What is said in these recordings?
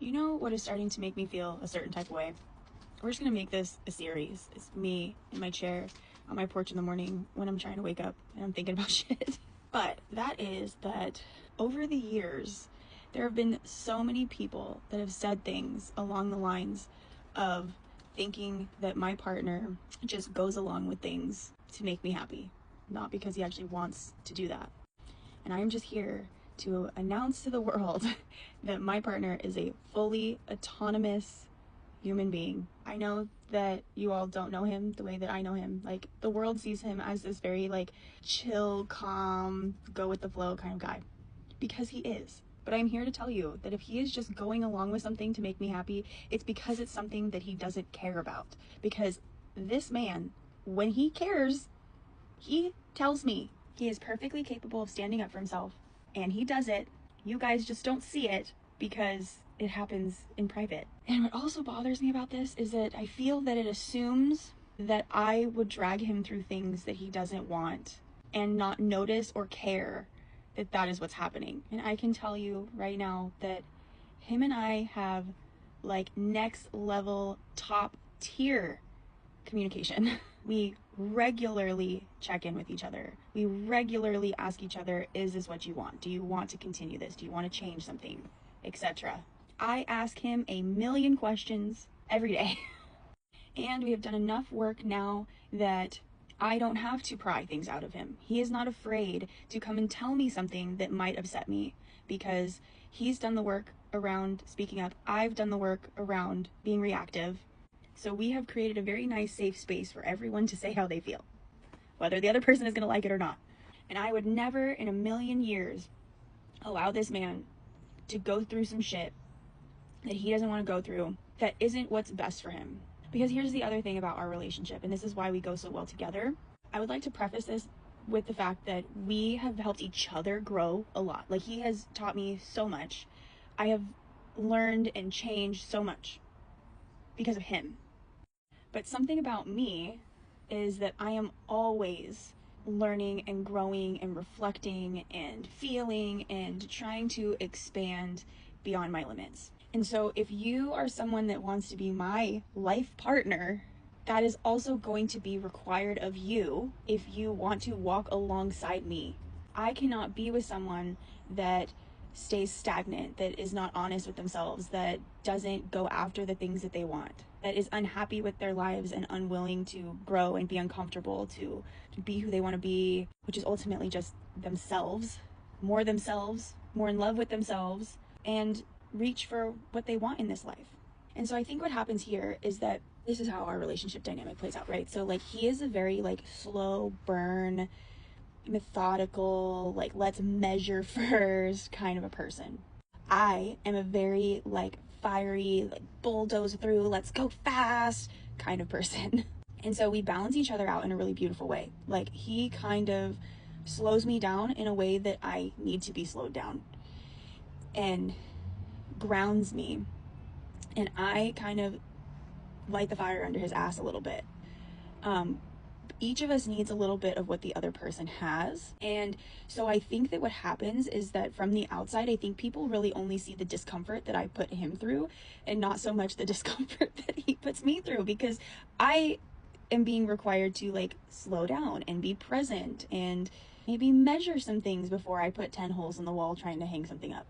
You know what is starting to make me feel a certain type of way? We're just gonna make this a series. It's me in my chair on my porch in the morning when I'm trying to wake up and I'm thinking about shit. But that is that over the years, there have been so many people that have said things along the lines of thinking that my partner just goes along with things to make me happy, not because he actually wants to do that. And I am just here to announce to the world that my partner is a fully autonomous human being. I know that you all don't know him the way that I know him. Like, the world sees him as this very like chill, calm, go with the flow kind of guy, because he is. But I'm here to tell you that if he is just going along with something to make me happy, it's because it's something that he doesn't care about. Because this man, when he cares, he tells me he is perfectly capable of standing up for himself, and he does it. You guys just don't see it because it happens in private. And what also bothers me about this is that I feel that it assumes that I would drag him through things that he doesn't want and not notice or care that that is what's happening. And I can tell you right now that him and I have like next level, top tier communication. We regularly check in with each other. We regularly ask each other, is this what you want? Do you want to continue this? Do you want to change something? Etc. I ask him a million questions every day. And we have done enough work now that I don't have to pry things out of him. He is not afraid to come and tell me something that might upset me, because he's done the work around speaking up. I've done the work around being reactive. So we have created a very nice safe space for everyone to say how they feel, whether the other person is going to like it or not. And I would never in a million years allow this man to go through some shit that he doesn't want to go through, that isn't what's best for him. Because here's the other thing about our relationship, and this is why we go so well together. I would like to preface this with the fact that we have helped each other grow a lot. Like, he has taught me so much. I have learned and changed so much because of him. But something about me is that I am always learning and growing and reflecting and feeling and trying to expand beyond my limits. And so if you are someone that wants to be my life partner, that is also going to be required of you if you want to walk alongside me. I cannot be with someone that stays stagnant, that is not honest with themselves, that doesn't go after the things that they want, that is unhappy with their lives and unwilling to grow and be uncomfortable, to be who they want to be, which is ultimately just themselves, more in love with themselves, and reach for what they want in this life. And so I think what happens here is that this is how our relationship dynamic plays out, right? So like, he is a very like slow burn, methodical, like let's measure first kind of a person. I am a very like fiery, like bulldoze through, let's go fast kind of person. And so we balance each other out in a really beautiful way. Like, he kind of slows me down in a way that I need to be slowed down, and grounds me, and I kind of light the fire under his ass a little bit. Each of us needs a little bit of what the other person has. And so I think that what happens is that from the outside, I think people really only see the discomfort that I put him through, and not so much the discomfort that he puts me through, because I am being required to like slow down and be present and maybe measure some things before I put 10 holes in the wall trying to hang something up,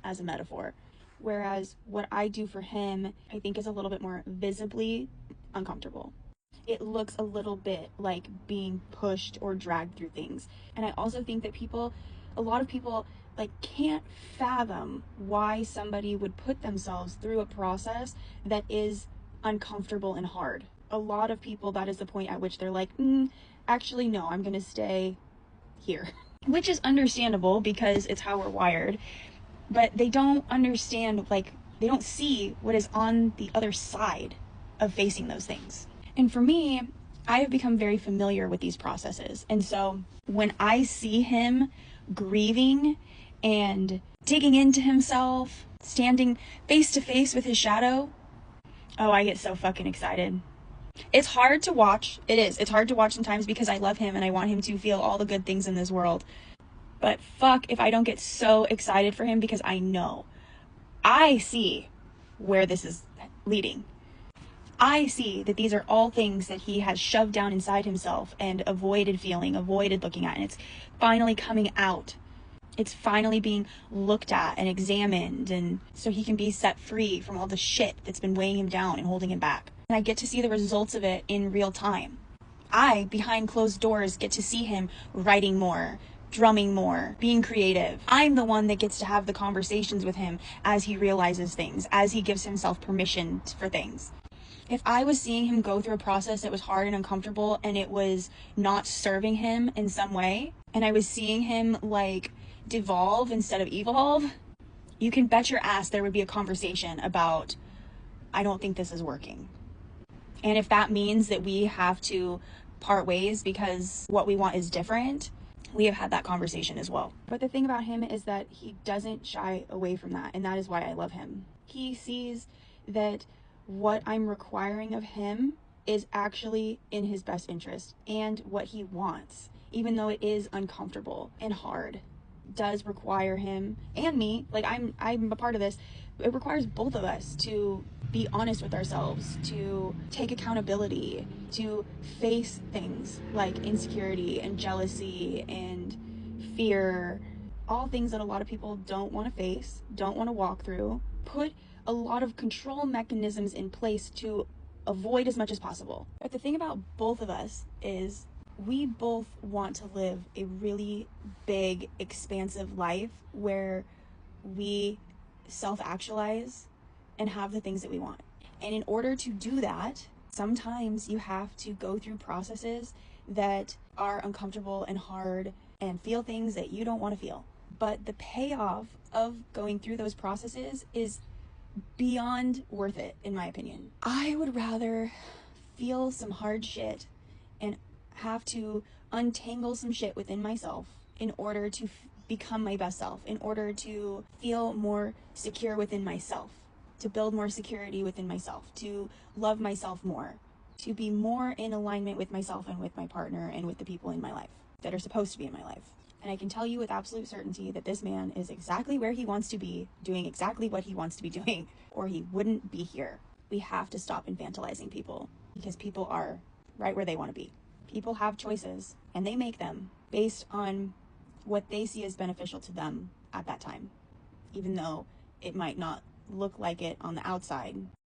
as a metaphor. Whereas what I do for him, I think, is a little bit more visibly uncomfortable. It looks a little bit like being pushed or dragged through things. And I also think that a lot of people like can't fathom why somebody would put themselves through a process that is uncomfortable and hard. A lot of people, that is the point at which they're like, actually, no, I'm going to stay here. Which is understandable because it's how we're wired. But they don't understand, like, they don't see what is on the other side of facing those things. And for me, I have become very familiar with these processes. And so when I see him grieving and digging into himself, standing face to face with his shadow, oh, I get so fucking excited. It's hard to watch. It is. It's hard to watch sometimes because I love him and I want him to feel all the good things in this world. But fuck if I don't get so excited for him, because I know, I see where this is leading. I see that these are all things that he has shoved down inside himself and avoided feeling, avoided looking at, and it's finally coming out. It's finally being looked at and examined, and so he can be set free from all the shit that's been weighing him down and holding him back. And I get to see the results of it in real time. I, behind closed doors, get to see him writing more, drumming more, being creative. I'm the one that gets to have the conversations with him as he realizes things, as he gives himself permission for things. If I was seeing him go through a process that was hard and uncomfortable and it was not serving him in some way, and I was seeing him like devolve instead of evolve, you can bet your ass there would be a conversation about, I don't think this is working. And if that means that we have to part ways because what we want is different, we have had that conversation as well. But the thing about him is that he doesn't shy away from that, and that is why I love him. He sees that what I'm requiring of him is actually in his best interest and what he wants, even though it is uncomfortable and hard. Does require him and me, like I'm a part of this. It requires both of us to be honest with ourselves, to take accountability, to face things like insecurity and jealousy and fear, all things that a lot of people don't want to face, don't want to walk through, put a lot of control mechanisms in place to avoid as much as possible. But the thing about both of us is we both want to live a really big, expansive life where we self-actualize and have the things that we want. And in order to do that, sometimes you have to go through processes that are uncomfortable and hard and feel things that you don't want to feel. But the payoff of going through those processes is beyond worth it, in my opinion. I would rather feel some hard shit and have to untangle some shit within myself in order to become my best self, in order to feel more secure within myself, to build more security within myself, to love myself more, to be more in alignment with myself and with my partner and with the people in my life that are supposed to be in my life. And I can tell you with absolute certainty that this man is exactly where he wants to be, doing exactly what he wants to be doing, or he wouldn't be here. We have to stop infantilizing people because people are right where they want to be. People have choices and they make them based on what they see as beneficial to them at that time, even though it might not look like it on the outside.